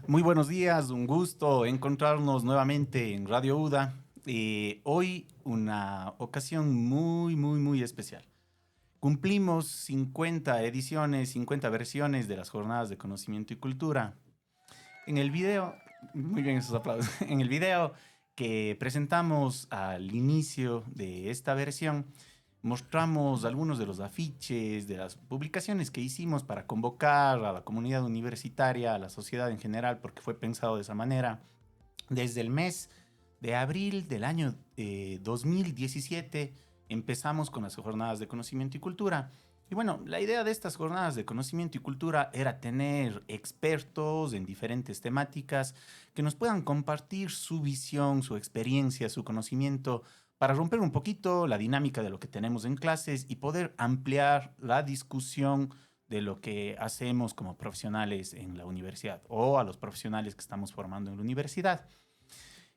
Muy buenos días, un gusto encontrarnos nuevamente en Radio UDA. Hoy una ocasión muy especial. Cumplimos 50 ediciones, 50 versiones de las Jornadas de Conocimiento y Cultura. En el video, muy bien esos aplausos, en el video que presentamos al inicio de esta versión, mostramos algunos de los afiches, de las publicaciones que hicimos para convocar a la comunidad universitaria, a la sociedad en general, porque fue pensado de esa manera. Desde el mes de abril del año 2017 empezamos con las jornadas de conocimiento y cultura. Y bueno, la idea de estas jornadas de conocimiento y cultura era tener expertos en diferentes temáticas que nos puedan compartir su visión, su experiencia, su conocimiento para romper un poquito la dinámica de lo que tenemos en clases y poder ampliar la discusión de lo que hacemos como profesionales en la universidad o a los profesionales que estamos formando en la universidad.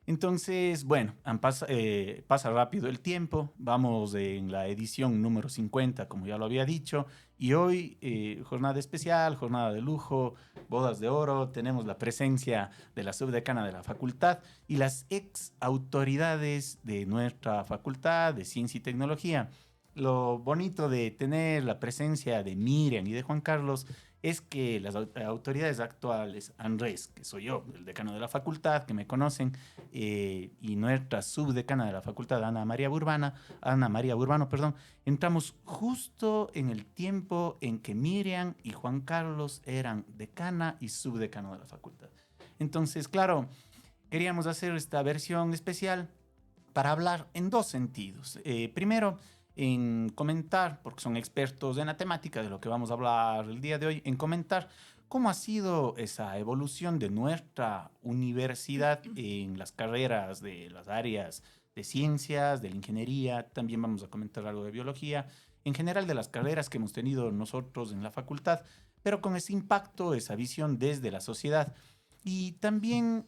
Entonces, bueno, pasa rápido el tiempo, vamos en la edición número 50, como ya lo había dicho, y hoy jornada especial, jornada de lujo, bodas de oro, tenemos la presencia de la subdecana de la facultad y las ex autoridades de nuestra facultad de Ciencia y Tecnología. Lo bonito de tener la presencia de Miriam y de Juan Carlos es que las autoridades actuales, Andrés, que soy yo, el decano de la facultad, que me conocen, y nuestra subdecana de la facultad, Ana María Urbano, perdón, entramos justo en el tiempo en que Miriam y Juan Carlos eran decana y subdecano de la facultad. Entonces, claro, queríamos hacer esta versión especial para hablar en dos sentidos. Primero, en comentar, porque son expertos en la temática de lo que vamos a hablar el día de hoy, en comentar cómo ha sido esa evolución de nuestra universidad en las carreras de las áreas de ciencias, de la ingeniería, también vamos a comentar algo de biología, en general de las carreras que hemos tenido nosotros en la facultad, pero con ese impacto, esa visión desde la sociedad. Y también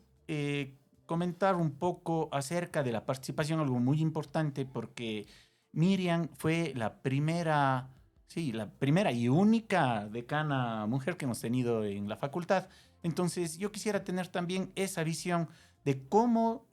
comentar un poco acerca de la participación, algo muy importante, porque Miriam fue la primera, sí, la primera y única decana mujer que hemos tenido en la facultad. Entonces, yo quisiera tener también esa visión de cómo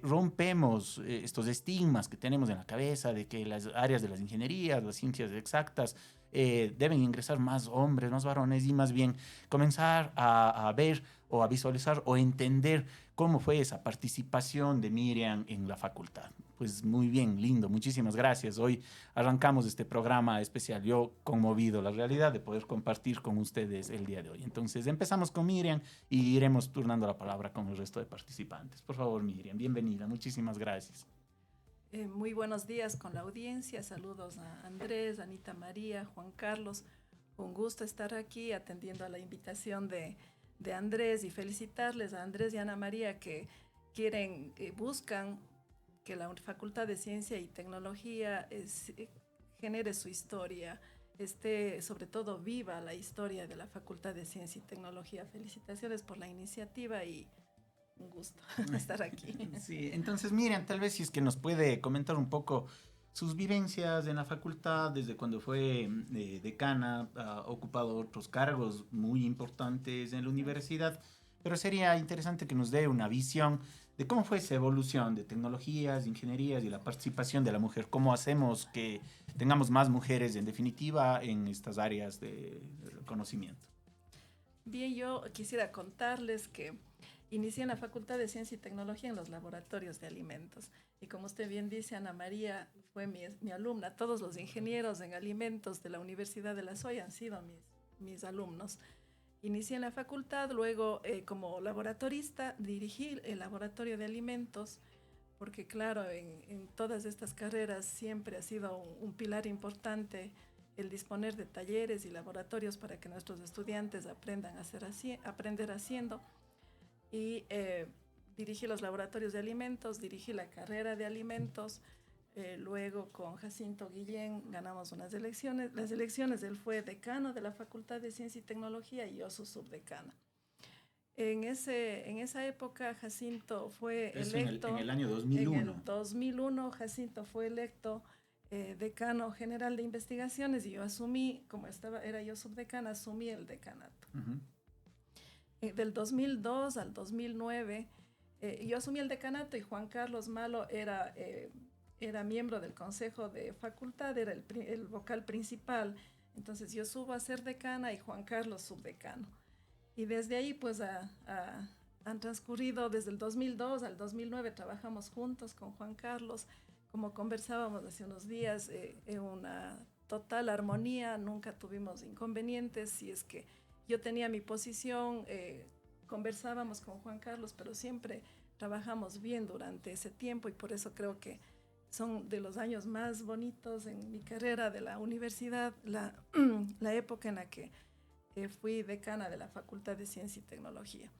rompemos estos estigmas que tenemos en la cabeza de que las áreas de las ingenierías, las ciencias exactas, deben ingresar más hombres, más varones y más bien comenzar a ver o a visualizar o entender cómo fue esa participación de Miriam en la facultad. Pues muy bien, lindo, muchísimas gracias. Hoy arrancamos este programa especial. Yo conmovido la realidad de poder compartir con ustedes el día de hoy. Entonces empezamos con Miriam y iremos turnando la palabra con el resto de participantes. Por favor, Miriam, bienvenida. Muchísimas gracias. Muy buenos días con la audiencia. Saludos a Andrés, Anita María, Juan Carlos. Un gusto estar aquí atendiendo a la invitación de Andrés y felicitarles a Andrés y Ana María que buscan que la Facultad de Ciencia y Tecnología genere su historia, sobre todo viva la historia de la Facultad de Ciencia y Tecnología. Felicitaciones por la iniciativa y un gusto estar aquí. Sí, entonces Miriam, tal vez si es que nos puede comentar un poco sus vivencias en la facultad, desde cuando fue decana, ha ocupado otros cargos muy importantes en la universidad, pero sería interesante que nos dé una visión de cómo fue esa evolución de tecnologías, de ingenierías y la participación de la mujer, cómo hacemos que tengamos más mujeres en definitiva en estas áreas de conocimiento. Bien, yo quisiera contarles que inicié en la Facultad de Ciencia y Tecnología en los laboratorios de alimentos. Y como usted bien dice, Ana María fue mi alumna. Todos los ingenieros en alimentos de la Universidad de La Soya han sido mis alumnos. Inicié en la facultad, luego como laboratorista dirigí el laboratorio de alimentos, porque claro, en todas estas carreras siempre ha sido un pilar importante el disponer de talleres y laboratorios para que nuestros estudiantes aprendan aprender haciendo. Y dirigí los laboratorios de alimentos, dirigí la carrera de alimentos. Luego con Jacinto Guillén ganamos unas elecciones. Las elecciones, él fue decano de la Facultad de Ciencia y Tecnología y yo su subdecana. En esa época Jacinto fue Eso electo. en el año En 2001. el 2001 Jacinto fue electo decano general de investigaciones y yo asumí, como era yo subdecana, asumí el decanato. Uh -huh. del 2002 al 2009, yo asumí el decanato y Juan Carlos Malo era miembro del consejo de facultad, era el vocal principal. Entonces yo subo a ser decana y Juan Carlos subdecano. Y desde ahí pues han transcurrido desde el 2002 al 2009, trabajamos juntos con Juan Carlos, como conversábamos hace unos días, en una total armonía, nunca tuvimos inconvenientes. Si es que yo tenía mi posición, conversábamos con Juan Carlos, pero siempre trabajamos bien durante ese tiempo y por eso creo que son de los años más bonitos en mi carrera de la universidad, la época en la que fui decana de la Facultad de Ciencia y Tecnología.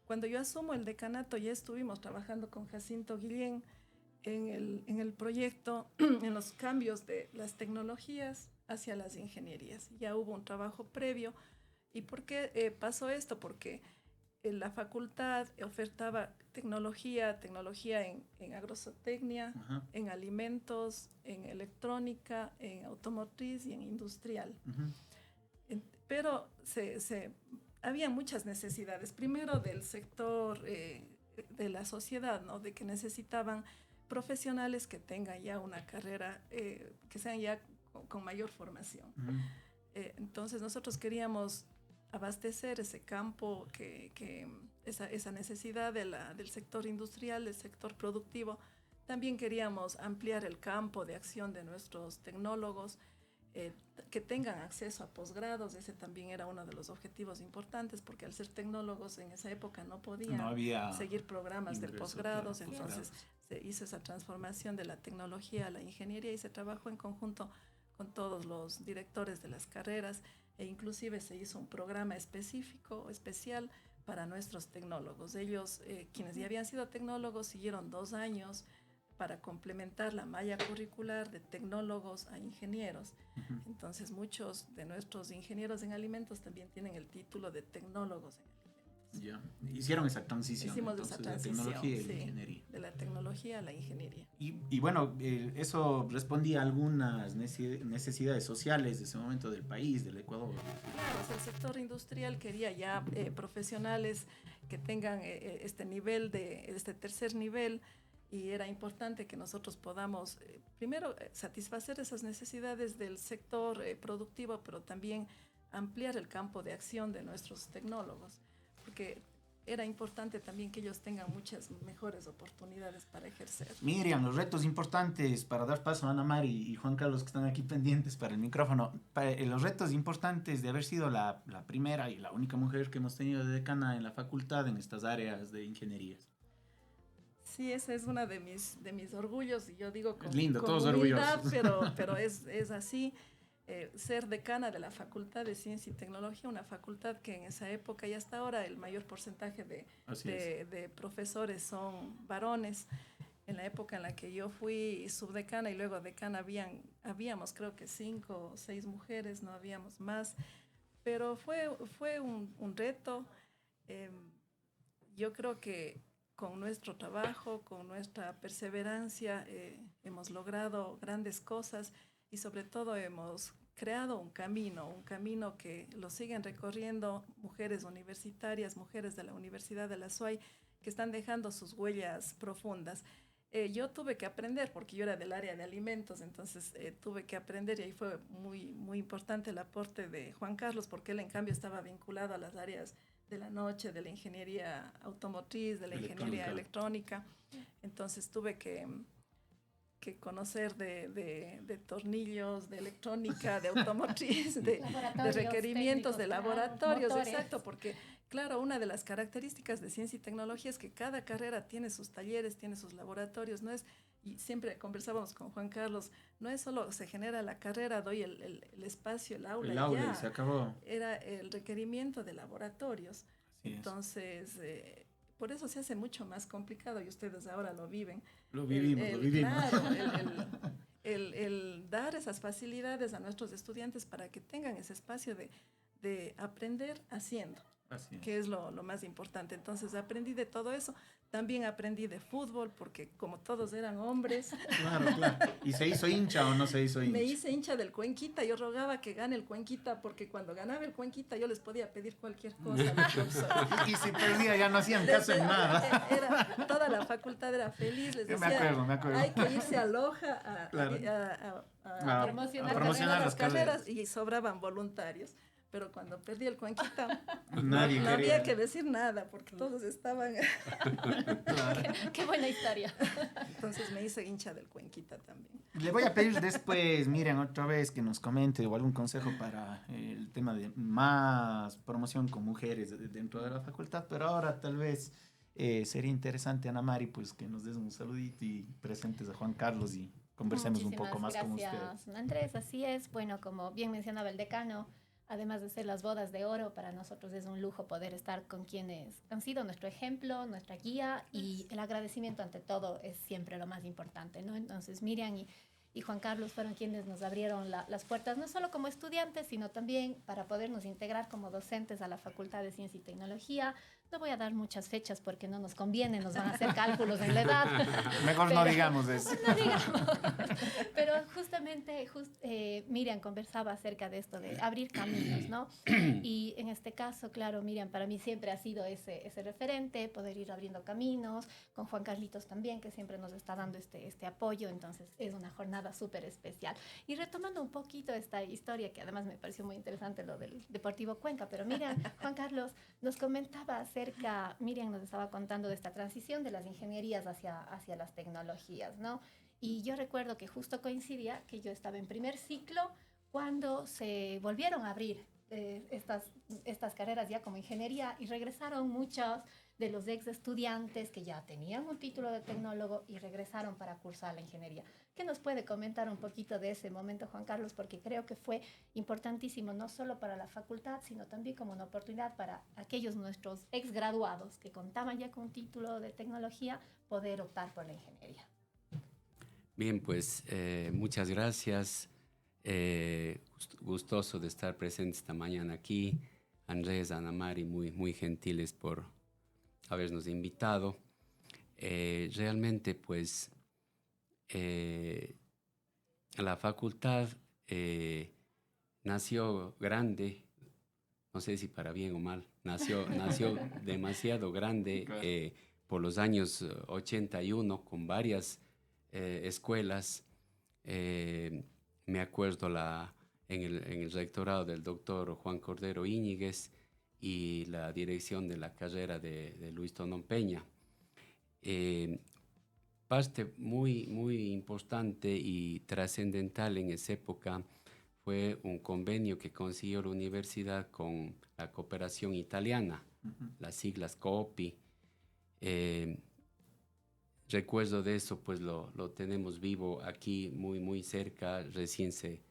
Cuando yo asumo el decanato ya estuvimos trabajando con Jacinto Guillén en el proyecto, en los cambios de las tecnologías hacia las ingenierías. Ya hubo un trabajo previo. ¿Y por qué pasó esto? Porque la facultad ofertaba tecnología en agrozootecnia, uh-huh, en alimentos, en electrónica, en automotriz y en industrial. Uh-huh. Pero había muchas necesidades. Primero del sector de la sociedad, ¿no? De que necesitaban profesionales que tengan ya una carrera, que sean ya con mayor formación. Uh-huh. Entonces nosotros queríamos abastecer ese campo, esa necesidad del sector industrial, del sector productivo. También queríamos ampliar el campo de acción de nuestros tecnólogos, que tengan acceso a posgrados. Ese también era uno de los objetivos importantes, porque al ser tecnólogos en esa época no podían seguir programas de posgrados. Entonces se hizo esa transformación de la tecnología a la ingeniería y se trabajó en conjunto con todos los directores de las carreras, e inclusive se hizo un programa especial para nuestros tecnólogos. Ellos, quienes ya habían sido tecnólogos, siguieron 2 años para complementar la malla curricular de tecnólogos a ingenieros. Uh-huh. Entonces muchos de nuestros ingenieros en alimentos también tienen el título de tecnólogos en alimentos. Ya, hicieron esa transición. Hicimos esa transición, de la tecnología y la ingeniería. De la tecnología a la ingeniería. Y bueno, eso respondía a algunas necesidades sociales de ese momento del país, del Ecuador. Claro, o sea, el sector industrial quería ya profesionales que tengan este nivel, este tercer nivel, y era importante que nosotros podamos primero satisfacer esas necesidades del sector productivo, pero también ampliar el campo de acción de nuestros tecnólogos, porque era importante también que ellos tengan muchas mejores oportunidades para ejercer. Miriam, los retos importantes, para dar paso a Ana Mari y Juan Carlos que están aquí pendientes para el micrófono, los retos importantes de haber sido la primera y la única mujer que hemos tenido de decana en la facultad en estas áreas de ingenierías. Sí, ese es uno de mis orgullos, y yo digo con, lindo, con todos humildad, orgullosos. pero es así. Ser decana de la Facultad de Ciencia y Tecnología, una facultad que en esa época y hasta ahora el mayor porcentaje de profesores son varones. En la época en la que yo fui subdecana y luego decana habíamos creo que 5 o 6 mujeres, no habíamos más, pero fue un reto. Yo creo que con nuestro trabajo, con nuestra perseverancia, hemos logrado grandes cosas. Y sobre todo hemos creado un camino que lo siguen recorriendo mujeres universitarias, mujeres de la Universidad de la SUAY, que están dejando sus huellas profundas. Yo tuve que aprender, porque yo era del área de alimentos, entonces tuve que aprender, y ahí fue muy, muy importante el aporte de Juan Carlos, porque él en cambio estaba vinculado a las áreas de la noche, de la ingeniería automotriz, de la ingeniería electrónica. Entonces tuve que conocer de tornillos, de electrónica, de automotriz, de requerimientos de laboratorios, claro, exacto, porque claro, una de las características de ciencia y tecnología es que cada carrera tiene sus talleres, tiene sus laboratorios, no es, y siempre conversábamos con Juan Carlos, no es solo se genera la carrera, doy el espacio, el aula y se acabó. Era el requerimiento de laboratorios. Así entonces por eso se hace mucho más complicado, y ustedes ahora lo viven. Lo vivimos. Claro, el dar esas facilidades a nuestros estudiantes para que tengan ese espacio de aprender haciendo. Así es. que es lo más importante. Entonces aprendí de todo eso. También aprendí de fútbol, porque como todos eran hombres, Claro, claro. ¿Y se hizo hincha o no se hizo hincha? me hice hincha del Cuenquita. Yo rogaba que gane el Cuenquita, porque cuando ganaba el Cuenquita yo les podía pedir cualquier cosa a los profesores. Y si perdía ya no hacían caso en nada. Toda la facultad era feliz, les Yo decía, me acuerdo. hay que irse a Loja Claro. a promocionar las carreras, y sobraban voluntarios. Pero cuando perdí el Cuenquita, Nadie no quería. había que decir nada, porque todos estaban... Qué buena historia. Entonces me hice hincha del Cuenquita también. Le voy a pedir después, miren, otra vez que nos comente o algún consejo para el tema de más promoción con mujeres dentro de la facultad, pero ahora tal vez sería interesante, Ana Mari, pues que nos des un saludito y presentes a Juan Carlos y conversemos un poco más con usted. Gracias, Andrés. Así es. Bueno, como bien mencionaba el decano, además de ser las bodas de oro, para nosotros es un lujo poder estar con quienes han sido nuestro ejemplo, nuestra guía, y el agradecimiento ante todo es siempre lo más importante, ¿no? Entonces Miriam y Juan Carlos fueron quienes nos abrieron las puertas, no solo como estudiantes, sino también para podernos integrar como docentes a la Facultad de Ciencia y Tecnología. No voy a dar muchas fechas porque no nos conviene, nos van a hacer cálculos en la edad. Mejor no digamos eso. No digamos. Pero justamente Miriam conversaba acerca de esto, de abrir caminos, ¿no? Y en este caso, claro, Miriam para mí siempre ha sido ese referente, poder ir abriendo caminos, con Juan Carlitos también, que siempre nos está dando este apoyo, entonces es una jornada súper especial. Y retomando un poquito esta historia, que además me pareció muy interesante lo del Deportivo Cuenca, pero Miriam, Juan Carlos nos comentaba acerca, Miriam nos estaba contando de esta transición de las ingenierías hacia las tecnologías, ¿no? Y yo recuerdo que justo coincidía que yo estaba en primer ciclo cuando se volvieron a abrir estas carreras ya como ingeniería, y regresaron muchos de los ex estudiantes que ya tenían un título de tecnólogo y regresaron para cursar la ingeniería. ¿Qué nos puede comentar un poquito de ese momento, Juan Carlos? Porque creo que fue importantísimo, no solo para la facultad, sino también como una oportunidad para aquellos nuestros ex graduados que contaban ya con un título de tecnología, poder optar por la ingeniería. Bien, pues muchas gracias. Gustoso de estar presente esta mañana aquí. Andrés, Ana Mari, muy gentiles por habernos invitado. Realmente, pues, la facultad nació grande, no sé si para bien o mal, nació demasiado grande por los años 81 con varias escuelas. Me acuerdo en el rectorado del doctor Juan Cordero Íñiguez y la dirección de la carrera de Luis Tonón Peña. Parte muy importante y trascendental en esa época fue un convenio que consiguió la universidad con la cooperación italiana, las siglas COOPI. Recuerdo de eso, pues lo tenemos vivo aquí muy cerca. Recién se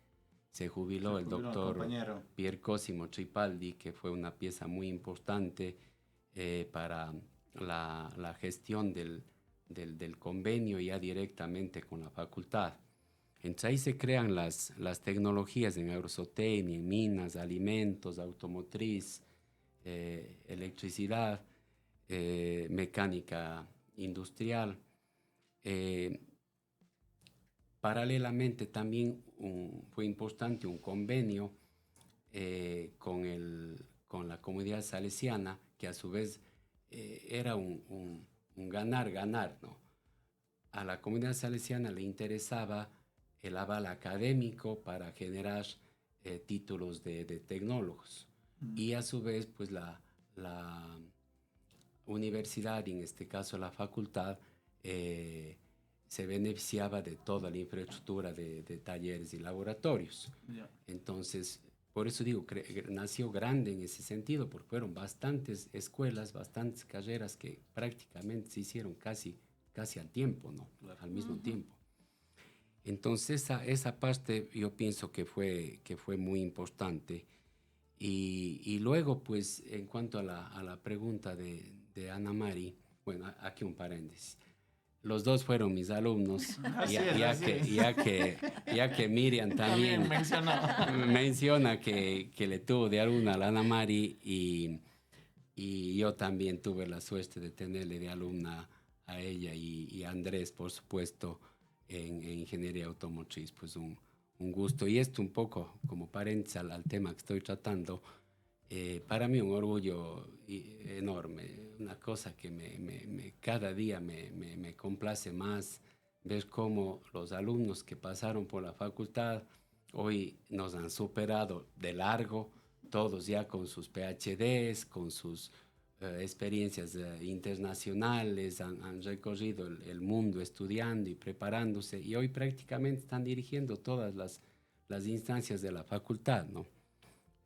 jubiló el doctor Pier Cosimo Tripaldi, que fue una pieza muy importante para la gestión del convenio ya directamente con la facultad. Entonces ahí se crean las tecnologías en agrozootecnia, en minas, alimentos, automotriz, electricidad, mecánica industrial. Paralelamente también fue importante un convenio con la comunidad salesiana, que a su vez era un ganar-ganar, ¿no? A la comunidad salesiana le interesaba el aval académico para generar títulos de tecnólogos, y a su vez pues la universidad, y en este caso la facultad, se beneficiaba de toda la infraestructura de talleres y laboratorios. Yeah. Entonces, por eso digo, nació grande en ese sentido, porque fueron bastantes escuelas, bastantes carreras que prácticamente se hicieron casi al tiempo, ¿no? Claro. Al mismo tiempo. Entonces, esa parte yo pienso que fue muy importante. Y luego, pues, en cuanto a la pregunta de Ana Mari, bueno, aquí un paréntesis. Los dos fueron mis alumnos, ya que Miriam también menciona que le tuvo de alumna a la Ana Mari, y y yo también tuve la suerte de tenerle de alumna a ella y a Andrés, por supuesto, en ingeniería automotriz, pues un gusto. Y esto un poco como paréntesis al tema que estoy tratando, para mí un orgullo enorme, una cosa que cada día me complace más ver cómo los alumnos que pasaron por la facultad hoy nos han superado de largo, todos ya con sus PhDs, con sus experiencias internacionales, han recorrido el mundo estudiando y preparándose y hoy prácticamente están dirigiendo todas las instancias de la facultad, ¿no?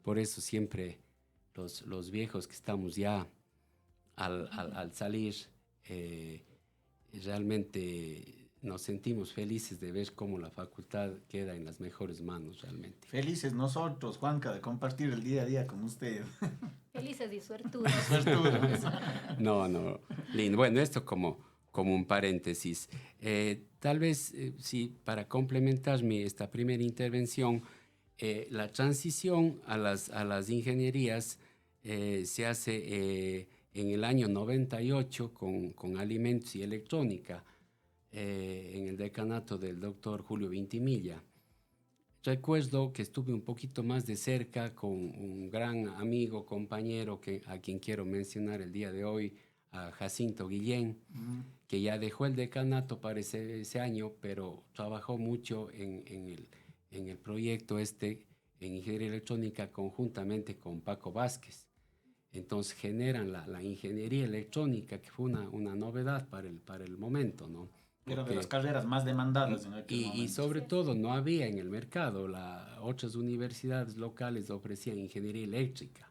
Por eso siempre los viejos que estamos ya al salir, realmente nos sentimos felices de ver cómo la facultad queda en las mejores manos realmente. Felices nosotros, Juanca, de compartir el día a día con usted. Felices y suertudos. No, lindo. Bueno, esto como un paréntesis. Tal vez, sí, para complementar esta primera intervención, la transición a las ingenierías se hace en el año 98 con alimentos y electrónica, en el decanato del doctor Julio Vintimilla. Recuerdo que estuve un poquito más de cerca con un gran amigo, compañero, a quien quiero mencionar el día de hoy, a Jacinto Guillén, que ya dejó el decanato para ese año, pero trabajó mucho en el proyecto en ingeniería electrónica conjuntamente con Paco Vázquez. Entonces generan la ingeniería electrónica, que fue una novedad para el momento, ¿no? Era de las carreras más demandadas en aquel momento. Y sobre todo no había en el mercado, otras universidades locales ofrecían ingeniería eléctrica.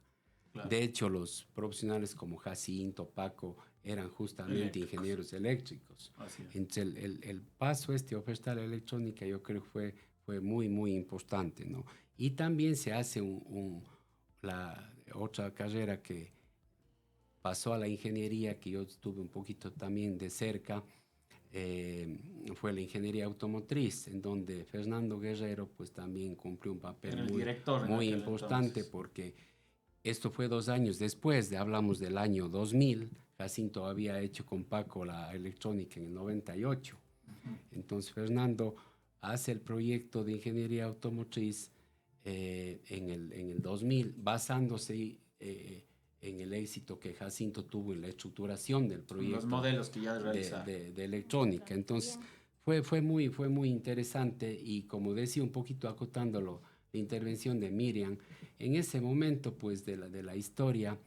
Claro. De hecho, los profesionales como Jacinto, Paco, eran justamente ingenieros eléctricos. Entonces, el paso a ofertar la electrónica yo creo que fue muy, muy importante, ¿no? Y también se hace la otra carrera que pasó a la ingeniería, que yo estuve un poquito también de cerca, fue la ingeniería automotriz, en donde Fernando Guerrero pues también cumplió un papel muy importante, porque esto fue 2 años después, hablamos del año 2000, Jacinto había hecho con Paco la electrónica en el 98. Entonces Fernando hace el proyecto de ingeniería automotriz en el 2000, basándose en el éxito que Jacinto tuvo en la estructuración del proyecto. Los modelos que ya realizaron. De electrónica. Entonces, fue muy interesante y, como decía, un poquito acotándolo, la intervención de Miriam, en ese momento, pues, de la historia,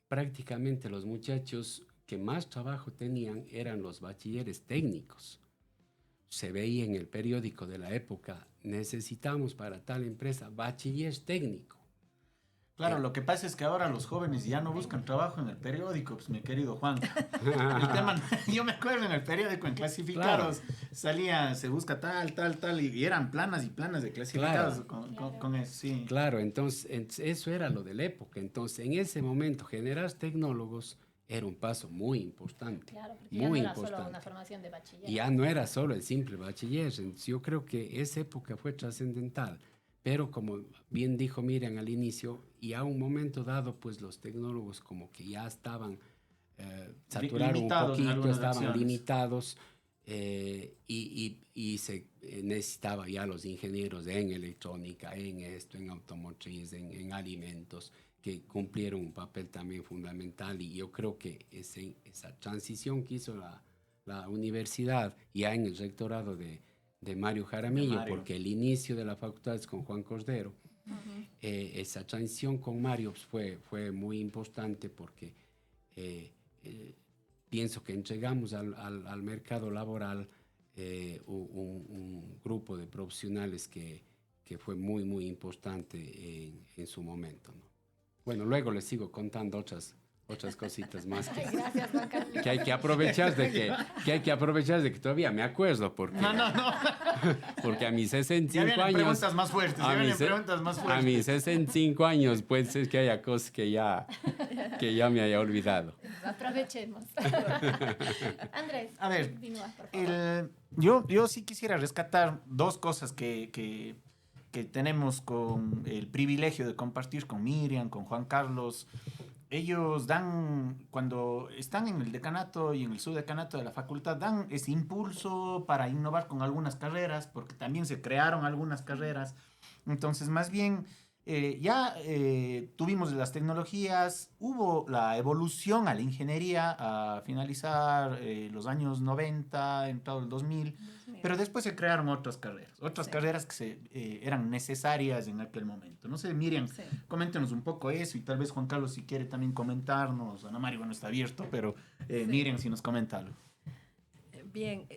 prácticamente los muchachos que más trabajo tenían eran los bachilleres técnicos. Se veía en el periódico de la época, necesitamos para tal empresa bachiller técnico. Claro, lo que pasa es que ahora los jóvenes ya no buscan trabajo en el periódico, pues mi querido Juan. El tema, yo me acuerdo en el periódico, en clasificados, claro, salía, se busca tal, y eran planas y planas de clasificados, claro, con eso, sí. Claro, entonces eso era lo de la época. Entonces, en ese momento, generar tecnólogos era un paso muy importante. Claro, porque ya no era solo una formación de bachiller. Ya no era solo el simple bachiller. Entonces, yo creo que esa época fue trascendental. Pero como bien dijo Miriam al inicio, y a un momento dado, pues los tecnólogos como que ya estaban saturados un poquito, estaban limitados, y se necesitaba ya los ingenieros en electrónica, en esto, en automotriz, en alimentos, que cumplieron un papel también fundamental. Y yo creo que esa transición que hizo la universidad ya en el rectorado de Mario Jaramillo, porque el inicio de la facultad es con Juan Cordero. Esa transición con Mario pues, fue muy importante, porque pienso que entregamos al mercado laboral un grupo de profesionales que fue muy, muy importante en su momento, ¿no? Bueno, luego les sigo contando otras cositas más que hay que aprovechar de que todavía me acuerdo, porque porque a mis 65 ya años preguntas más fuertes, a mis 65 años puede ser que haya cosas que ya me haya olvidado. Aprovechemos. Andrés, a ver, continúa, por favor. yo sí quisiera rescatar 2 cosas que que tenemos con el privilegio de compartir con Miriam, con Juan Carlos, ellos dan, cuando están en el decanato y en el subdecanato de la facultad, dan ese impulso para innovar con algunas carreras, porque también se crearon algunas carreras. Entonces, más bien, tuvimos las tecnologías, hubo la evolución a la ingeniería a finalizar los años 90, entrado el 2000, pero después se crearon otras carreras que eran necesarias en aquel momento. No sé, Miriam, coméntenos un poco eso y tal vez Juan Carlos si quiere también comentarnos. Ana María, bueno, está abierto, pero Miriam si nos comenta algo. Bien,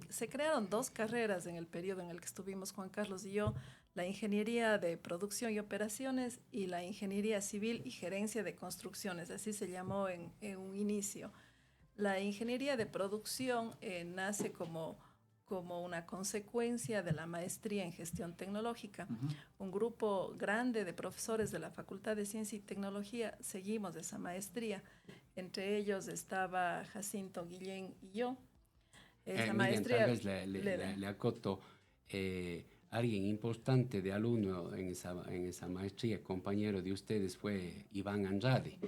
se crearon 2 carreras en el periodo en el que estuvimos Juan Carlos y yo, la ingeniería de producción y operaciones y la ingeniería civil y gerencia de construcciones, así se llamó en un inicio. La ingeniería de producción nace como una consecuencia de la maestría en gestión tecnológica. Un grupo grande de profesores de la Facultad de Ciencia y Tecnología seguimos esa maestría. Entre ellos estaba Jacinto Guillén y yo. Esa maestría tal vez le acoto. Alguien importante de alumno en esa maestría, compañero de ustedes, fue Iván Andrade.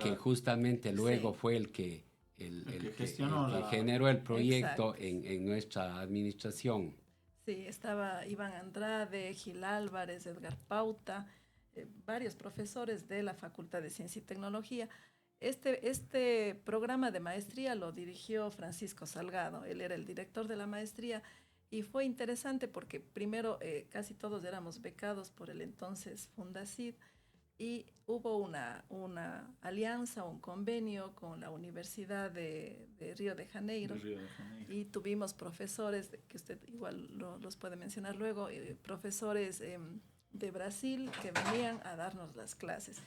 Que justamente luego fue el que generó el proyecto en nuestra administración. Sí, estaba Iván Andrade, Gil Álvarez, Edgar Pauta, varios profesores de la Facultad de Ciencia y Tecnología. Este programa de maestría lo dirigió Francisco Salgado, él era el director de la maestría y fue interesante porque primero casi todos éramos becados por el entonces Fundacid y hubo una alianza, un convenio con la Universidad de Río de Janeiro, y tuvimos profesores, que usted igual los puede mencionar luego, profesores de Brasil que venían a darnos las clases.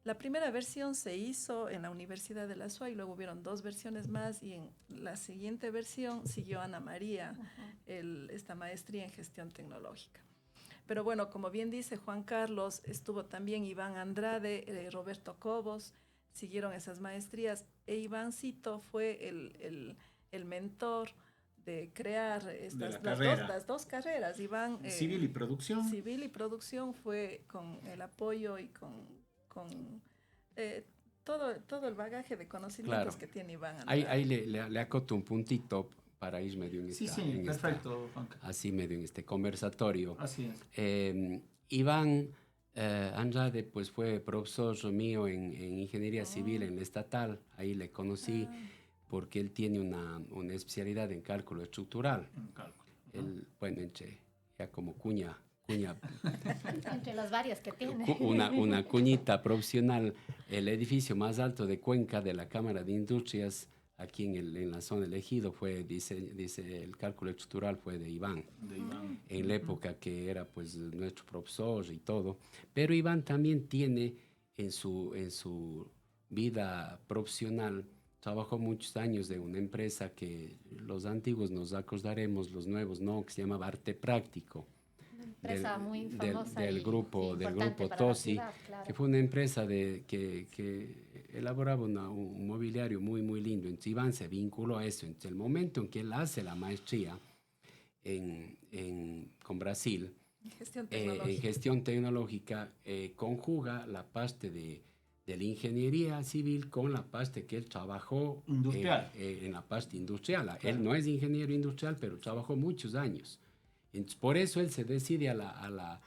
La primera versión se hizo en la Universidad de la SUA y luego hubieron 2 versiones más y en la siguiente versión siguió Ana María esta maestría en gestión tecnológica. Pero bueno, como bien dice Juan Carlos, estuvo también Iván Andrade, Roberto Cobos, siguieron esas maestrías e Ivancito fue el mentor de crear las dos carreras. Iván, Civil y Producción. Civil y Producción fue con el apoyo y con todo el bagaje de conocimientos que tiene Iván Andrade. Ahí le acoto un puntito para ir medio en perfecto, así medio en este conversatorio. Así es. Iván Andrade pues fue profesor mío en ingeniería civil en la estatal. Ahí le conocí porque él tiene una especialidad en cálculo estructural. Él, bueno, ya como cuña entre las varias que tiene. Una cuñita profesional. El edificio más alto de Cuenca de la Cámara de Industrias, aquí en la zona del Ejido, dice el cálculo estructural fue de Iván. En la época que era pues nuestro profesor y todo. Pero Iván también tiene en su vida profesional, trabajó muchos años de una empresa que los antiguos nos acordaremos, los nuevos no, que se llamaba Arte Práctico. Empresa muy famosa del grupo TOSI, claro. Que fue una empresa que elaboraba un mobiliario muy, muy lindo. Entonces Iván se vinculó a eso. Entonces el momento en que él hace la maestría con Brasil, en gestión tecnológica, conjuga la parte de la ingeniería civil con la parte que él trabajó en la parte industrial. Claro. Él no es ingeniero industrial, pero trabajó muchos años. Entonces, por eso él se decide a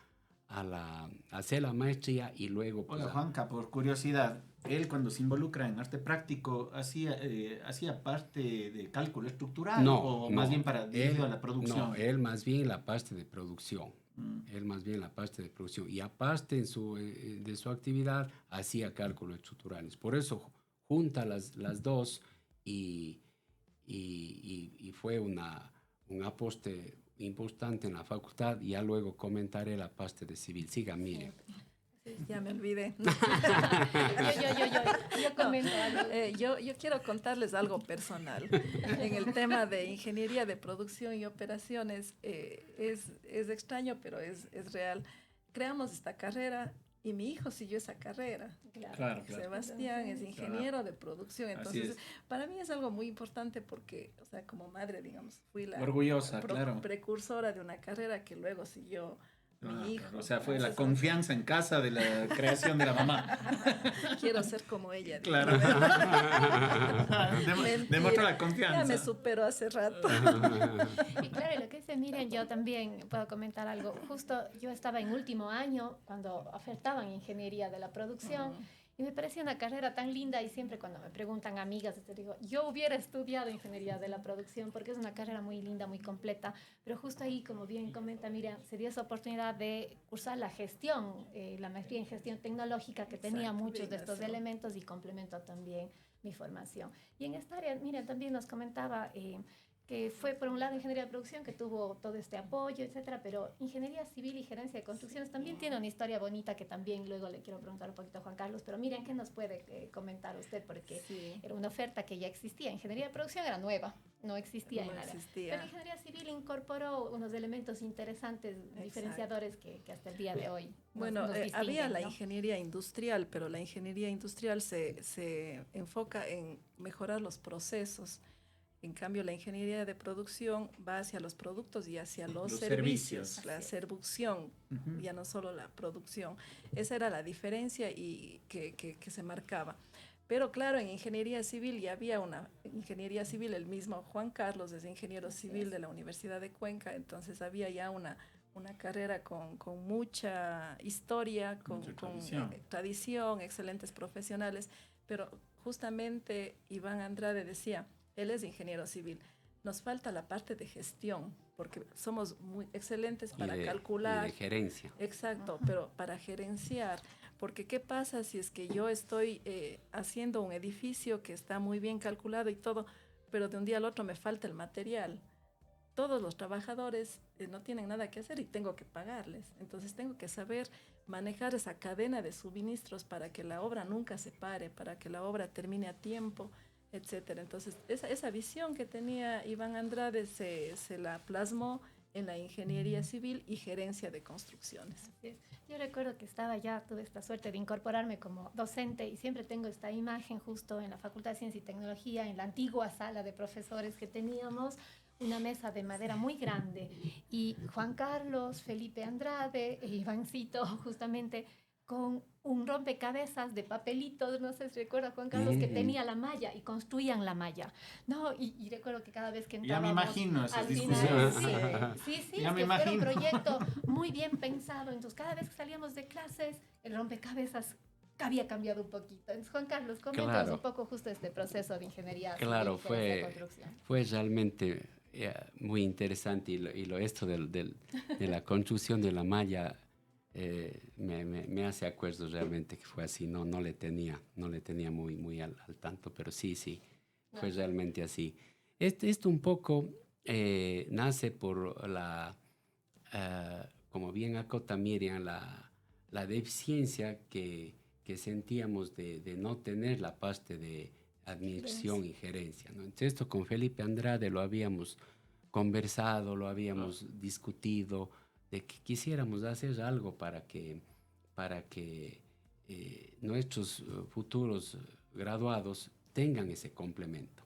hacer la maestría y luego... Pues, hola, Juanca, por curiosidad, él cuando se involucra en arte práctico, ¿hacía parte de cálculo estructural más bien dirigido a la producción? No, él más bien la parte de producción. Él más bien la parte de producción. Y aparte de su actividad, hacía cálculos estructurales. Por eso junta las dos y fue un aporte importante en la facultad. Ya luego comentaré la parte de civil. Siga, Miriam. Sí, ya me olvidé. Yo comento algo. Yo quiero contarles algo personal. En el tema de ingeniería de producción y operaciones, es extraño, pero es real. Creamos esta carrera y mi hijo siguió esa carrera. Claro. Sebastián es ingeniero de producción. Entonces, para mí es algo muy importante porque, o sea, como madre, digamos, fui la orgullosa, precursora de una carrera que luego siguió mi hijo. O sea, fue la Entonces, confianza en casa de la creación de la mamá. quiero ser como ella. Claro. Demostró la confianza. Ya me superó hace rato. Y claro, lo que dice Miriam, yo también puedo comentar algo. Justo yo estaba en último año cuando ofertaban ingeniería de la producción. Y me parecía una carrera tan linda y siempre cuando me preguntan amigas, te digo, yo hubiera estudiado ingeniería de la producción porque es una carrera muy linda, muy completa, pero justo ahí, como bien comenta Miriam, se dio esa oportunidad de cursar la gestión, la maestría en gestión tecnológica que tenía muchos de estos elementos y complementó también mi formación. Y en esta área, Miriam también nos comentaba que fue por un lado ingeniería de producción que tuvo todo este apoyo, etcétera, pero ingeniería civil y gerencia de construcciones también tiene una historia bonita que también luego le quiero preguntar un poquito a Juan Carlos, pero miren, ¿qué nos puede comentar usted? Porque era una oferta que ya existía. Ingeniería de producción era nueva, no existía en área. Pero ingeniería civil incorporó unos elementos interesantes, diferenciadores que hasta el día de hoy bueno, nos había la ¿no? ingeniería industrial, pero la ingeniería industrial se enfoca en mejorar los procesos. En cambio, la ingeniería de producción va hacia los productos y hacia los servicios, la servición, ya no solo la producción. Esa era la diferencia y que se marcaba. Pero claro, en ingeniería civil ya había una ingeniería civil, el mismo Juan Carlos es ingeniero civil de la Universidad de Cuenca, entonces había ya una carrera con mucha historia, con tradición, excelentes profesionales, pero justamente Iván Andrade decía, él es ingeniero civil, nos falta la parte de gestión, porque somos muy excelentes para calcular. Y de gerencia. Exacto, pero para gerenciar, porque ¿qué pasa si es que yo estoy haciendo un edificio que está muy bien calculado y todo, pero de un día al otro me falta el material? Todos los trabajadores no tienen nada que hacer y tengo que pagarles. Entonces tengo que saber manejar esa cadena de suministros para que la obra nunca se pare, para que la obra termine a tiempo, etcétera. Entonces esa visión que tenía Iván Andrade se la plasmó en la ingeniería civil y gerencia de construcciones. Yo recuerdo que tuve esta suerte de incorporarme como docente y siempre tengo esta imagen justo en la Facultad de Ciencia y Tecnología, en la antigua sala de profesores que teníamos, una mesa de madera muy grande y Juan Carlos, Felipe Andrade e Ivancito justamente con un rompecabezas de papelitos, no sé si recuerda Juan Carlos, que tenía la malla y construían la malla. No, y recuerdo que cada vez que entrábamos... Ya me imagino esas discusiones. discusiones. Sí, ya es que fue un proyecto muy bien pensado. Entonces, cada vez que salíamos de clases, el rompecabezas había cambiado un poquito. Entonces, Juan Carlos, coméntanos un poco justo este proceso de ingeniería. Claro, fue realmente muy interesante y esto de la construcción de la malla me hace acuerdo realmente que fue así, no le tenía muy al tanto, pero sí, fue realmente así. Esto un poco nace por como bien acota Miriam, la deficiencia que sentíamos de no tener la parte de administración y gerencia, ¿no? Entonces esto con Felipe Andrade lo habíamos conversado, lo habíamos discutido, de que quisiéramos hacer algo para que nuestros futuros graduados tengan ese complemento.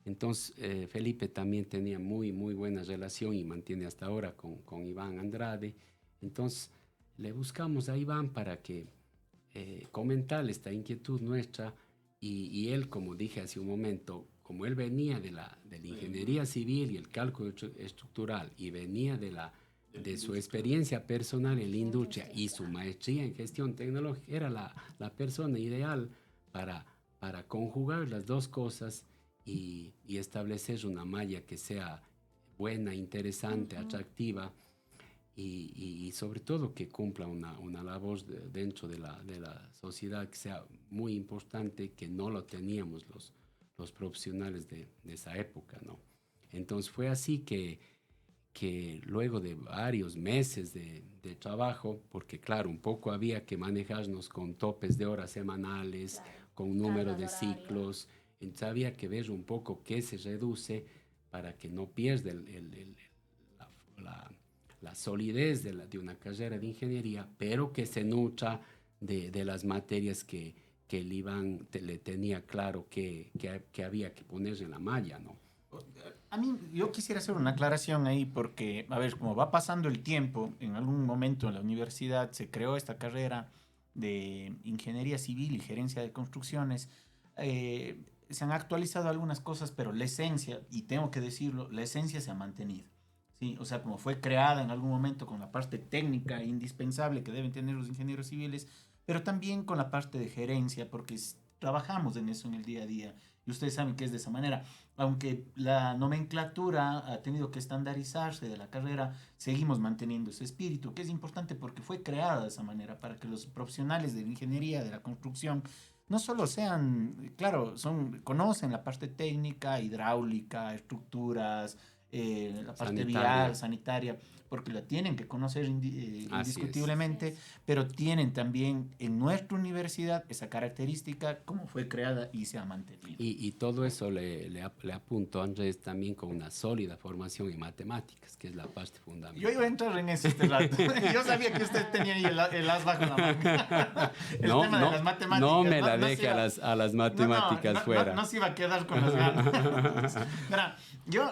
Entonces, Felipe también tenía muy buena relación y mantiene hasta ahora con Iván Andrade. Entonces, le buscamos a Iván para que comentarle esta inquietud nuestra y él, como dije hace un momento, como él venía de la ingeniería civil y el cálculo estructural y venía de su experiencia personal en la industria y su maestría en gestión tecnológica, era la persona ideal para conjugar las dos cosas y establecer una malla que sea buena, interesante, atractiva y sobre todo que cumpla una labor dentro de la sociedad que sea muy importante, que no lo teníamos los profesionales de esa época, ¿no? Entonces fue así que luego de varios meses de trabajo, porque claro, un poco había que manejarnos con topes de horas semanales, con un número de ciclos, entonces había que ver un poco qué se reduce para que no pierda la solidez de una carrera de ingeniería, pero que se nutra de las materias que el Iván le tenía claro que había que poner en la malla, ¿no? A mí, yo quisiera hacer una aclaración ahí porque, a ver, como va pasando el tiempo, en algún momento en la universidad se creó esta carrera de ingeniería civil y gerencia de construcciones. Se han actualizado algunas cosas, pero la esencia, y tengo que decirlo, la esencia se ha mantenido. Sí, o sea, como fue creada en algún momento con la parte técnica indispensable que deben tener los ingenieros civiles, pero también con la parte de gerencia, porque trabajamos en eso en el día a día. Y ustedes saben que es de esa manera. Aunque la nomenclatura ha tenido que estandarizarse de la carrera, seguimos manteniendo ese espíritu, que es importante porque fue creada de esa manera, para que los profesionales de la ingeniería, de la construcción, no solo sean, claro, conocen la parte técnica, hidráulica, estructuras, la parte Sanitaria. vial, sanitaria, porque la tienen que conocer Así es. indiscutiblemente, pero tienen también en nuestra universidad esa característica como fue creada y se ha mantenido. Y todo eso le apunto, Andrés, también con una sólida formación en matemáticas, que es la parte fundamental. Yo iba a entrar en eso este rato. Yo sabía que usted tenía ahí el as bajo la manga. El tema de las matemáticas. No me la deje a las matemáticas fuera. No se iba a quedar con las ganas. Mira, yo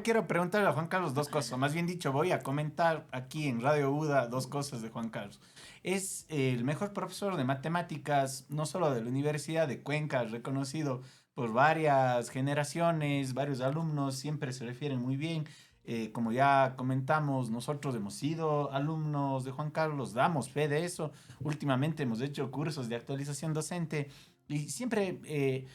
quiero preguntarle a Juan Carlos dos cosas. Más bien dicho, voy a comentar aquí en Radio UDA dos cosas de Juan Carlos. Es el mejor profesor de matemáticas, no solo de la Universidad de Cuenca, reconocido por varias generaciones, varios alumnos, siempre se refieren muy bien. Como ya comentamos, nosotros hemos sido alumnos de Juan Carlos, damos fe de eso. Últimamente hemos hecho cursos de actualización docente y siempre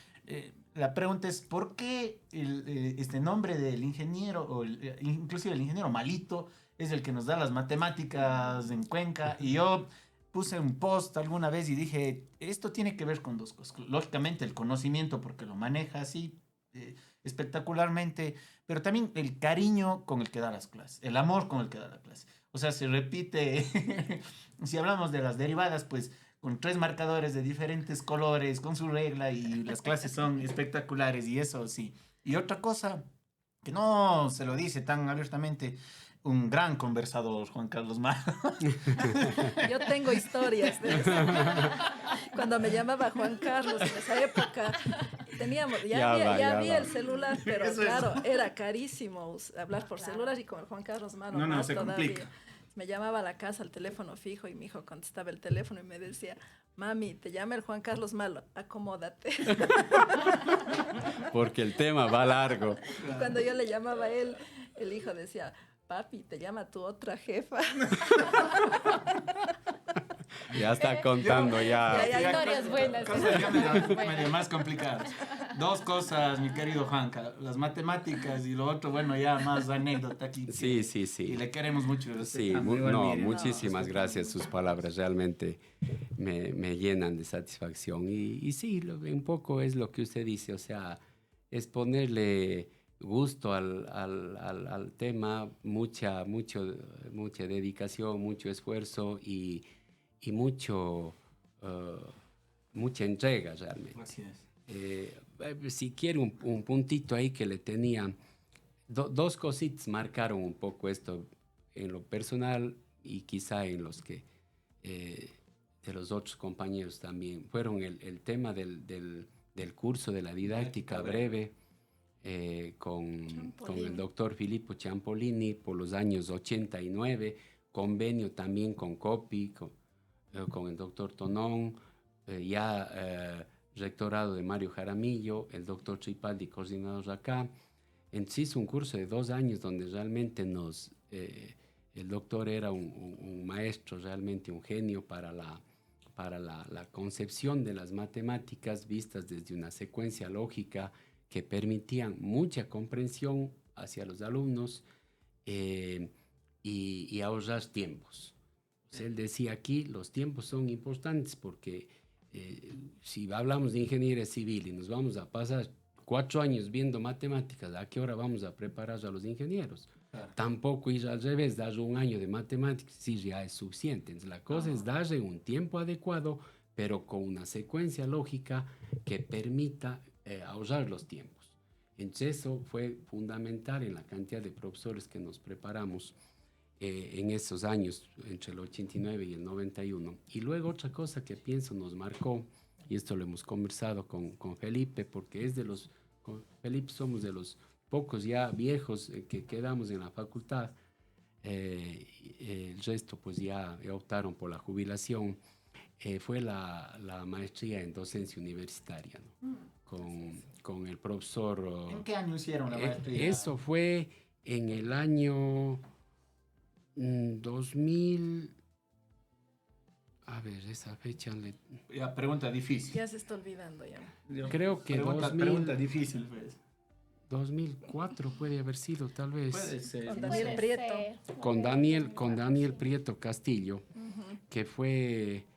la pregunta es, ¿por qué este nombre del ingeniero, inclusive el ingeniero Malito, es el que nos da las matemáticas en Cuenca? Y yo puse un post alguna vez y dije, esto tiene que ver con dos cosas. Lógicamente el conocimiento, porque lo maneja así espectacularmente, pero también el cariño con el que da las clases, el amor con el que da la clase. O sea, se repite, si hablamos de las derivadas, pues con 3 marcadores de diferentes colores, con su regla, y las clases son espectaculares, y eso sí. Y otra cosa, que no se lo dice tan abiertamente, un gran conversador, Juan Carlos Malo. Yo tengo historias de eso. Cuando me llamaba Juan Carlos en esa época, teníamos, ya había el celular, pero Eso claro, era carísimo hablar por celular, y con el Juan Carlos Malo No, más se todavía. complica. Me llamaba a la casa al teléfono fijo y mi hijo contestaba el teléfono y me decía, mami, te llama el Juan Carlos Malo, acomódate. Porque el tema va largo. Y cuando yo le llamaba a él, el hijo decía, papi, te llama tu otra jefa. Ya está contando, ya. Ya, historias buenas. Cosas ya medio más complicadas. Dos cosas, mi querido Juanca, las matemáticas y lo otro, bueno, ya más anécdota aquí. Sí. Y le queremos mucho. Sí, muchísimas gracias. Sus palabras realmente me llenan de satisfacción. Y sí, un poco es lo que usted dice, o sea, es ponerle gusto al tema, mucha dedicación, mucho esfuerzo y mucha entrega realmente. Así es. Si quiere un puntito ahí que le tenía, dos cositas marcaron un poco esto en lo personal y quizá en los que de los otros compañeros también. Fueron el tema del curso de la didáctica breve con el doctor Filippo Ciampolini por los años 89, convenio también con COPI, con el doctor Tonón, rectorado de Mario Jaramillo, el doctor Tripaldi, coordinador acá. Entonces, un curso de 2 años donde realmente el doctor era un maestro, realmente un genio para la concepción de las matemáticas vistas desde una secuencia lógica que permitían mucha comprensión hacia los alumnos y ahorrar tiempos. Él decía aquí, los tiempos son importantes porque si hablamos de ingeniería civil y nos vamos a pasar 4 años viendo matemáticas, ¿a qué hora vamos a preparar a los ingenieros? Claro. Tampoco ir al revés, darle 1 año de matemáticas, sí, ya es suficiente. Entonces, la cosa es darle un tiempo adecuado, pero con una secuencia lógica que permita ahorrar los tiempos. Entonces, eso fue fundamental en la cantidad de profesores que nos preparamos en esos años, entre el 89 y el 91. Y luego otra cosa que pienso nos marcó, y esto lo hemos conversado con Felipe, porque es de los Con Felipe somos de los pocos ya viejos que quedamos en la facultad. El resto pues ya optaron por la jubilación. Fue la maestría en docencia universitaria, ¿no? Con el profesor... ¿En qué año hicieron la maestría? Eso fue en el año 2000... A ver, esa fecha... Ya, pregunta difícil. Ya se está olvidando ya. Creo que pregunta difícil, pues. 2004 puede haber sido, tal vez. Puede ser. Con Daniel Prieto. Con Daniel Prieto Castillo, que fue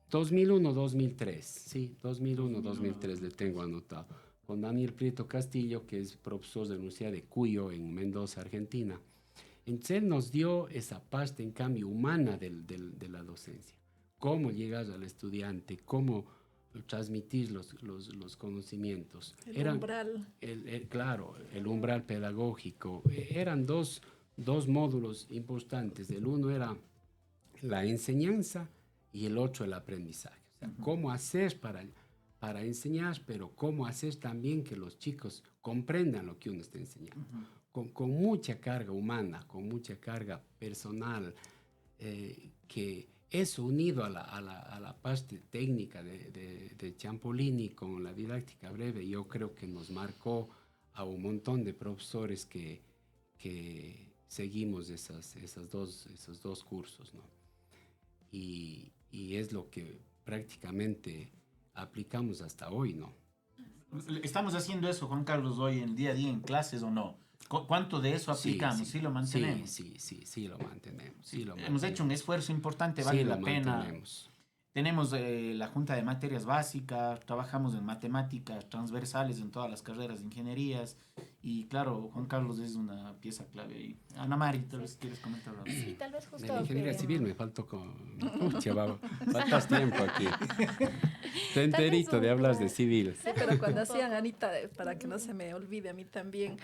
2001-2003. Sí, 2001-2003 le tengo anotado. Con Daniel Prieto Castillo, que es profesor de la Universidad de Cuyo en Mendoza, Argentina. Entonces él nos dio esa parte, en cambio, humana de la docencia. Cómo llegar al estudiante, cómo transmitir los conocimientos. El umbral. Claro, el umbral pedagógico. Eran dos módulos importantes. El uno era la enseñanza y el otro el aprendizaje. O sea, cómo hacer para enseñar, pero cómo hacer también que los chicos comprendan lo que uno está enseñando. Con mucha carga humana, con mucha carga personal, que eso unido a la parte técnica de Ciampolini con la didáctica breve, yo creo que nos marcó a un montón de profesores que seguimos esos dos cursos, ¿no? Y es lo que prácticamente aplicamos hasta hoy, ¿no? ¿Estamos haciendo eso, Juan Carlos, hoy en día a día en clases o no? ¿Cuánto de eso aplicamos? ¿Sí lo mantenemos? Sí, lo mantenemos. Hemos hecho un esfuerzo importante, vale la pena. Tenemos la Junta de Materias Básicas, trabajamos en matemáticas transversales en todas las carreras de ingenierías y claro, Juan Carlos es una pieza clave ahí. Ana Mari, tal vez quieres comentar algo. Sí, tal vez justo... De la ingeniería civil me faltó faltas tiempo aquí. Estoy enterito de hablar de civil. Sí, pero cuando hacían, Anita, para que no se me olvide a mí también,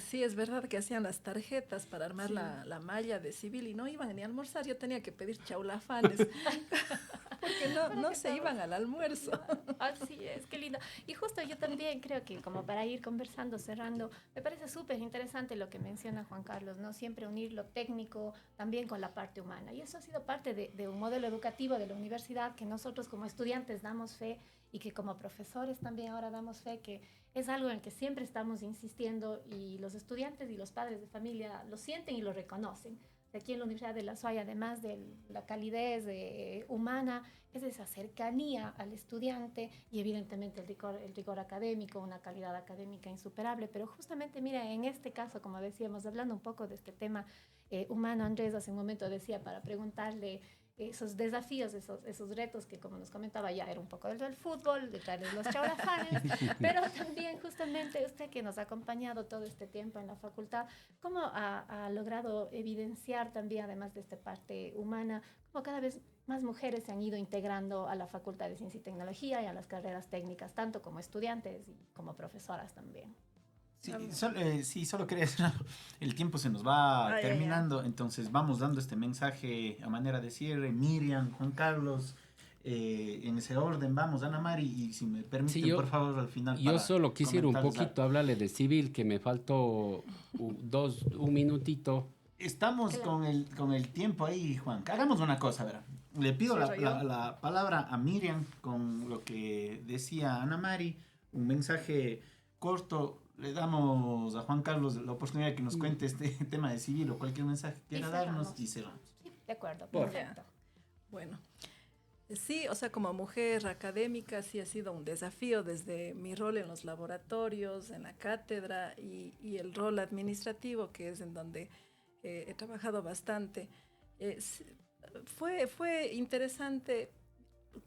sí, es verdad que hacían las tarjetas para armar la malla de civil y no iban ni a almorzar, yo tenía que pedir chaulafanes. Porque no se iban al almuerzo. Así es, qué lindo. Y justo yo también creo que como para ir conversando, cerrando, me parece súper interesante lo que menciona Juan Carlos, ¿no? Siempre unir lo técnico también con la parte humana. Y eso ha sido parte de un modelo educativo de la universidad que nosotros como estudiantes damos fe y que como profesores también ahora damos fe, que es algo en que siempre estamos insistiendo y los estudiantes y los padres de familia lo sienten y lo reconocen. Aquí en la Universidad de La Suaya, además de la calidez humana, es esa cercanía al estudiante y evidentemente el rigor académico, una calidad académica insuperable. Pero justamente, mira, en este caso, como decíamos, hablando un poco de este tema humano, Andrés hace un momento decía para preguntarle esos desafíos, esos retos que, como nos comentaba, ya era un poco del fútbol, de traerles los chaurafanes, pero también justamente usted que nos ha acompañado todo este tiempo en la facultad, ¿cómo ha logrado evidenciar también, además de esta parte humana, cómo cada vez más mujeres se han ido integrando a la Facultad de Ciencia y Tecnología y a las carreras técnicas, tanto como estudiantes y como profesoras también? Solo quería decir algo. El tiempo se nos va terminando, entonces vamos dando este mensaje a manera de cierre. Miriam, Juan Carlos, en ese orden, vamos, Ana Mari, y si me permiten, por favor, al final. Yo solo quisiera un poquito hablarle de civil, que me faltó un minutito. Estamos con el tiempo ahí, Juan. Hagamos una cosa, a ver. Le pido la palabra a Miriam con lo que decía Ana Mari, un mensaje corto. Le damos a Juan Carlos la oportunidad de que nos cuente este tema de civil o cualquier mensaje que quiera darnos y cerramos. Sí, de acuerdo, perfecto. Bueno, sí, o sea, como mujer académica sí ha sido un desafío desde mi rol en los laboratorios, en la cátedra y el rol administrativo, que es en donde he trabajado bastante. Fue interesante.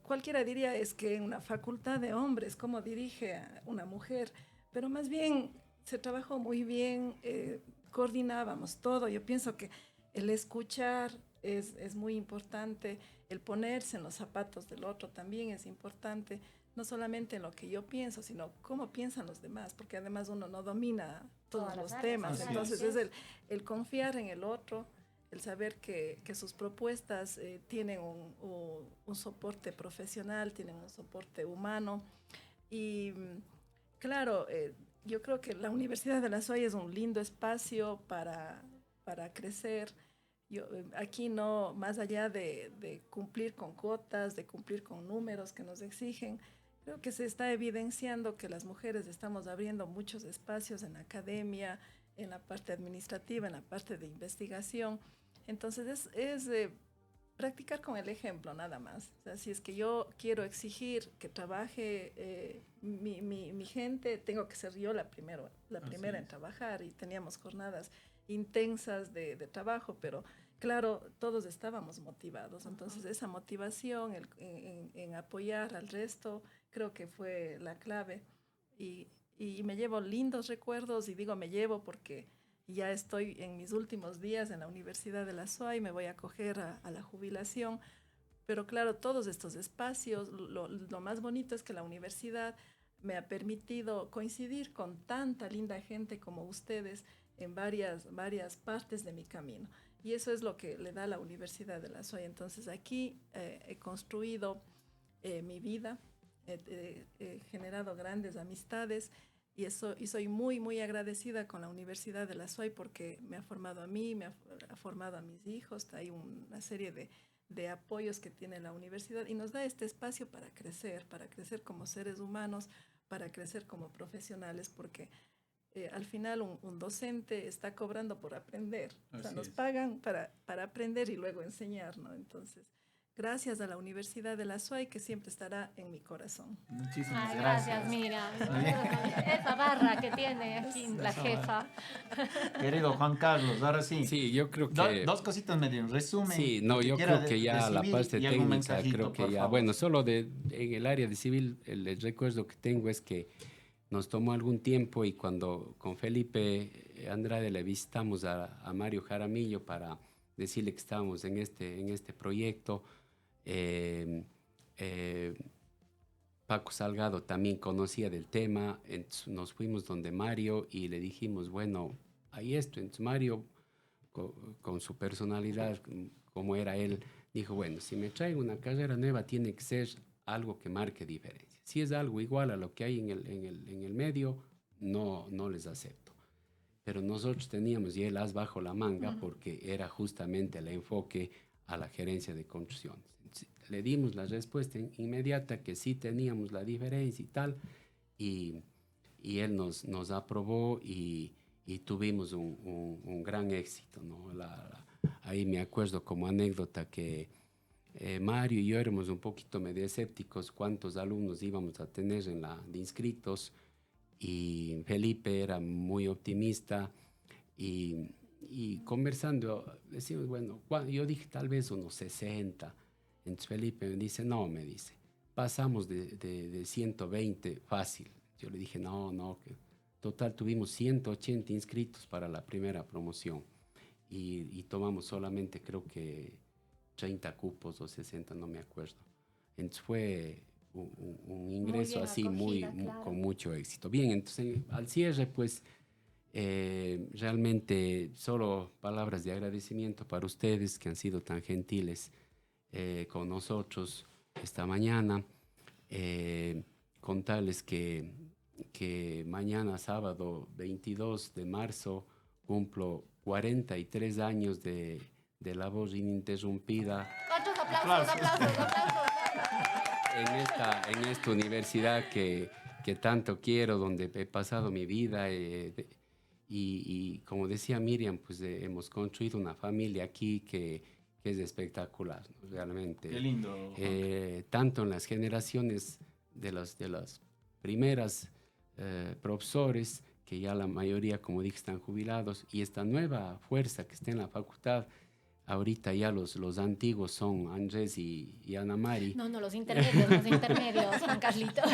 Cualquiera diría es que en una facultad de hombres, ¿cómo dirige a una mujer? Pero más bien se trabajó muy bien, coordinábamos todo. Yo pienso que el escuchar es muy importante, el ponerse en los zapatos del otro también es importante, no solamente en lo que yo pienso, sino cómo piensan los demás, porque además uno no domina todos los temas. Entonces es el confiar en el otro, el saber que sus propuestas tienen un soporte profesional, tienen un soporte humano y Claro, yo creo que la Universidad de la SOI es un lindo espacio para crecer. Aquí no, más allá de cumplir con cuotas, de cumplir con números que nos exigen, creo que se está evidenciando que las mujeres estamos abriendo muchos espacios en la academia, en la parte administrativa, en la parte de investigación. Entonces es practicar con el ejemplo nada más. O sea, si es que yo quiero exigir que trabaje mi gente, tengo que ser yo la primera en trabajar, y teníamos jornadas intensas de trabajo, pero claro, todos estábamos motivados. Entonces esa motivación en apoyar al resto creo que fue la clave, y me llevo lindos recuerdos, y digo me llevo porque ya estoy en mis últimos días en la Universidad de la SOI, me voy a acoger a la jubilación, pero claro, todos estos espacios, lo más bonito es que la universidad me ha permitido coincidir con tanta linda gente como ustedes en varias partes de mi camino. Y eso es lo que le da la Universidad de la SOI. Entonces aquí he construido mi vida, he generado grandes amistades, y soy muy, muy agradecida con la Universidad de la SOI porque me ha formado a mí, ha formado a mis hijos. Hay una serie de apoyos que tiene la universidad, y nos da este espacio para crecer como seres humanos, para crecer como profesionales, porque al final un docente está cobrando por aprender. O sea, nos pagan para aprender y luego enseñar, ¿no? Entonces, gracias a la Universidad de la SOI, que siempre estará en mi corazón. Muchísimas gracias, Miriam. Esa barra que tiene aquí la jefa. Querido Juan Carlos, ahora sí. Sí, yo creo que... Dos cositas medio en resumen. Sí, no, yo creo que ya la parte técnica, creo que ya... Favor. Bueno, solo en el área de civil, el recuerdo que tengo es que nos tomó algún tiempo, y cuando con Felipe Andrade le visitamos a Mario Jaramillo para decirle que estábamos en este proyecto, Paco Salgado también conocía del tema. Entonces nos fuimos donde Mario y le dijimos, bueno, hay esto. Entonces Mario, con su personalidad, como era él, dijo, bueno, si me traigo una carrera nueva, tiene que ser algo que marque diferencia. Si es algo igual a lo que hay en el medio, no les acepto. Pero nosotros teníamos ya el as bajo la manga, porque era justamente el enfoque a la gerencia de construcciones. Le dimos la respuesta inmediata que sí teníamos la diferencia y tal, y él nos aprobó, y tuvimos un gran éxito, ¿no? Ahí me acuerdo como anécdota que Mario y yo éramos un poquito medio escépticos cuántos alumnos íbamos a tener de inscritos, y Felipe era muy optimista, y conversando decimos, bueno, yo dije tal vez unos 60. Entonces Felipe me dice, pasamos de 120 fácil. Yo le dije, no, que total tuvimos 180 inscritos para la primera promoción, y tomamos solamente creo que 30 cupos o 60, no me acuerdo. Entonces fue un ingreso así claro, con mucho éxito. Bien, entonces al cierre, pues realmente solo palabras de agradecimiento para ustedes que han sido tan gentiles con nosotros esta mañana. Contarles que mañana sábado 22 de marzo cumplo 43 años de labor ininterrumpida. Otros aplausos. En esta universidad que tanto quiero, donde he pasado mi vida, y como decía Miriam, pues hemos construido una familia aquí que es espectacular, ¿no? Realmente. Qué lindo. Tanto en las generaciones de las primeras profesores, que ya la mayoría, como dije, están jubilados, y esta nueva fuerza que está en la facultad. Ahorita ya los antiguos son Andrés y Ana Mari. No, los intermedios, Juan Carlitos.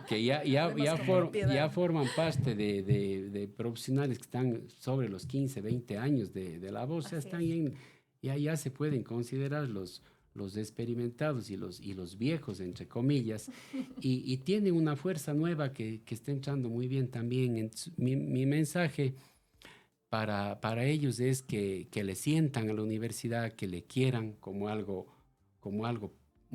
Que ya forman parte de profesionales que están sobre los 15, 20 años de labor. O sea, ya se pueden considerar los experimentados y los viejos, entre comillas, y tiene una fuerza nueva que está entrando muy bien también. Entonces, mi mensaje para ellos es que le sientan a la universidad, que le quieran como algo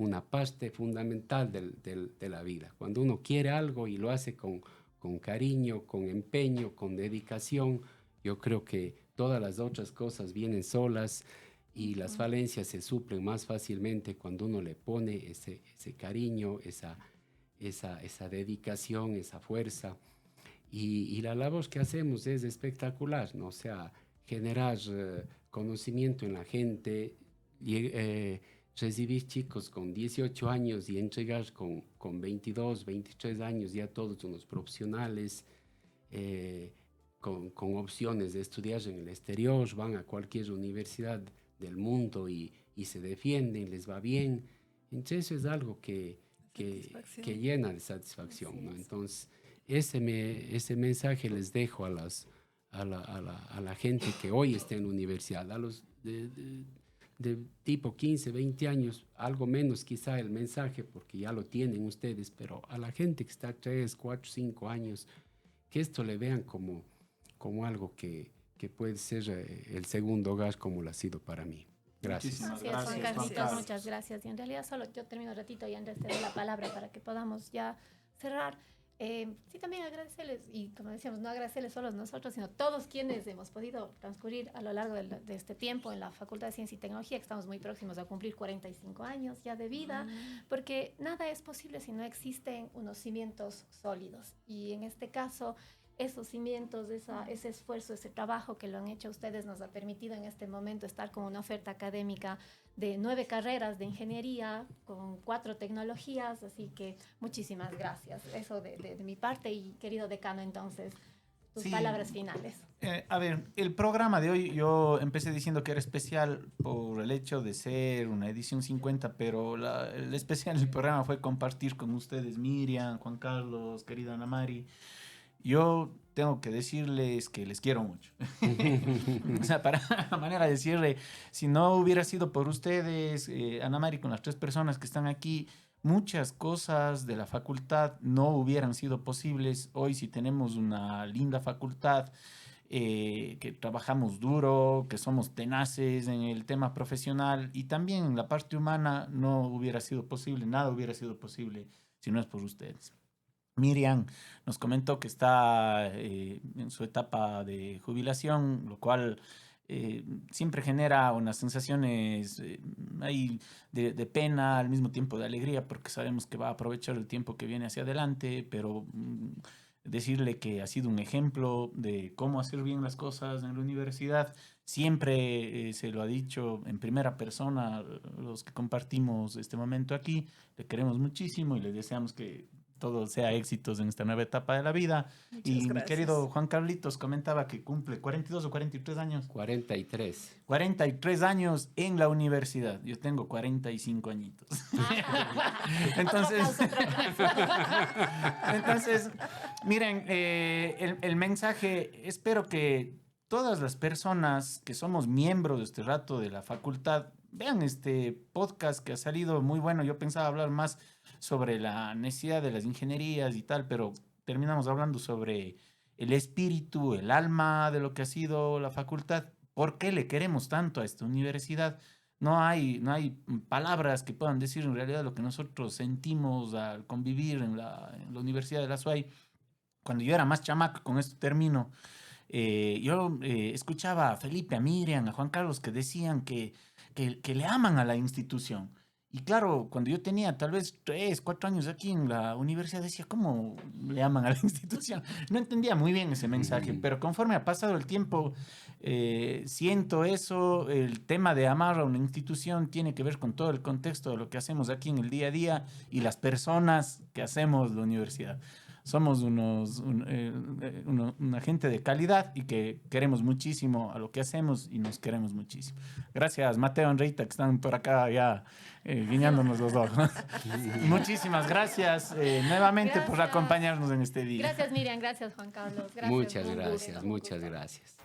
una parte fundamental de la vida. Cuando uno quiere algo y lo hace con cariño, con empeño, con dedicación, yo creo que todas las otras cosas vienen solas y las falencias se suplen más fácilmente cuando uno le pone ese cariño, esa dedicación, esa fuerza. Y la labor que hacemos es espectacular, ¿no? O sea, generar conocimiento en la gente, recibir chicos con 18 años y entregar con 22, 23 años ya todos unos profesionales, con opciones de estudiar en el exterior, van a cualquier universidad del mundo y se defienden, les va bien. Entonces eso es algo que llena de satisfacción, ¿no? Entonces, ese mensaje les dejo a la gente que hoy está en la universidad, a los de tipo 15, 20 años, algo menos quizá el mensaje, porque ya lo tienen ustedes, pero a la gente que está 3, 4, 5 años, que esto le vean como algo que puede ser el segundo hogar como lo ha sido para mí. Gracias. Así es, Juan Carlitos, muchas gracias. Y en realidad solo yo termino un ratito y Andrés te doy la palabra para que podamos ya cerrar. Sí, también agradecerles, y como decíamos, no agradecerles solo nosotros, sino todos quienes hemos podido transcurrir a lo largo de este tiempo en la Facultad de Ciencia y Tecnología, que estamos muy próximos a cumplir 45 años ya de vida, porque nada es posible si no existen unos cimientos sólidos. Y en este caso, esos cimientos, ese esfuerzo, ese trabajo que lo han hecho ustedes nos ha permitido en este momento estar con una oferta académica de 9 carreras de ingeniería, con 4 tecnologías, así que muchísimas gracias. Eso de mi parte, y querido decano, entonces, tus palabras finales. A ver, el programa de hoy yo empecé diciendo que era especial por el hecho de ser una edición 50, pero el especial del programa fue compartir con ustedes, Miriam, Juan Carlos, querida Ana Mari. Yo tengo que decirles que les quiero mucho. O sea, para la manera de decirle, si no hubiera sido por ustedes, Ana Mari, con las 3 personas que están aquí, muchas cosas de la facultad no hubieran sido posibles. Hoy sí tenemos una linda facultad, que trabajamos duro, que somos tenaces en el tema profesional, y también en la parte humana no hubiera sido posible, nada hubiera sido posible si no es por ustedes. Miriam nos comentó que está en su etapa de jubilación, lo cual siempre genera unas sensaciones ahí de pena, al mismo tiempo de alegría, porque sabemos que va a aprovechar el tiempo que viene hacia adelante, pero decirle que ha sido un ejemplo de cómo hacer bien las cosas en la universidad. Siempre se lo ha dicho en primera persona los que compartimos este momento aquí. Le queremos muchísimo y le deseamos que todo sea éxitos en esta nueva etapa de la vida. Muchas y gracias. Mi querido Juan Carlitos comentaba que cumple 42 o 43 años. 43. 43 años en la universidad. Yo tengo 45 añitos. Entonces, miren, el mensaje, espero que todas las personas que somos miembros de este rato de la facultad vean este podcast que ha salido muy bueno. Yo pensaba hablar más sobre la necesidad de las ingenierías y tal, pero terminamos hablando sobre el espíritu, el alma de lo que ha sido la facultad. ¿Por qué le queremos tanto a esta universidad? No hay palabras que puedan decir en realidad lo que nosotros sentimos al convivir en la Universidad de la SUAY. Cuando yo era más chamaco, con esto termino, yo escuchaba a Felipe, a Miriam, a Juan Carlos, que decían que le aman a la institución. Y claro, cuando yo tenía tal vez 3, 4 años aquí en la universidad, decía, ¿cómo le aman a la institución? No entendía muy bien ese mensaje, pero conforme ha pasado el tiempo, siento eso. El tema de amar a una institución tiene que ver con todo el contexto de lo que hacemos aquí en el día a día y las personas que hacemos la universidad. Somos una gente de calidad y que queremos muchísimo a lo que hacemos y nos queremos muchísimo. Gracias, Mateo, Enreita, que están por acá ya guiñándonos los ojos. Muchísimas gracias nuevamente por acompañarnos en este día. Gracias, Miriam. Gracias, Juan Carlos. Gracias, Muchas gracias, muchas gracias.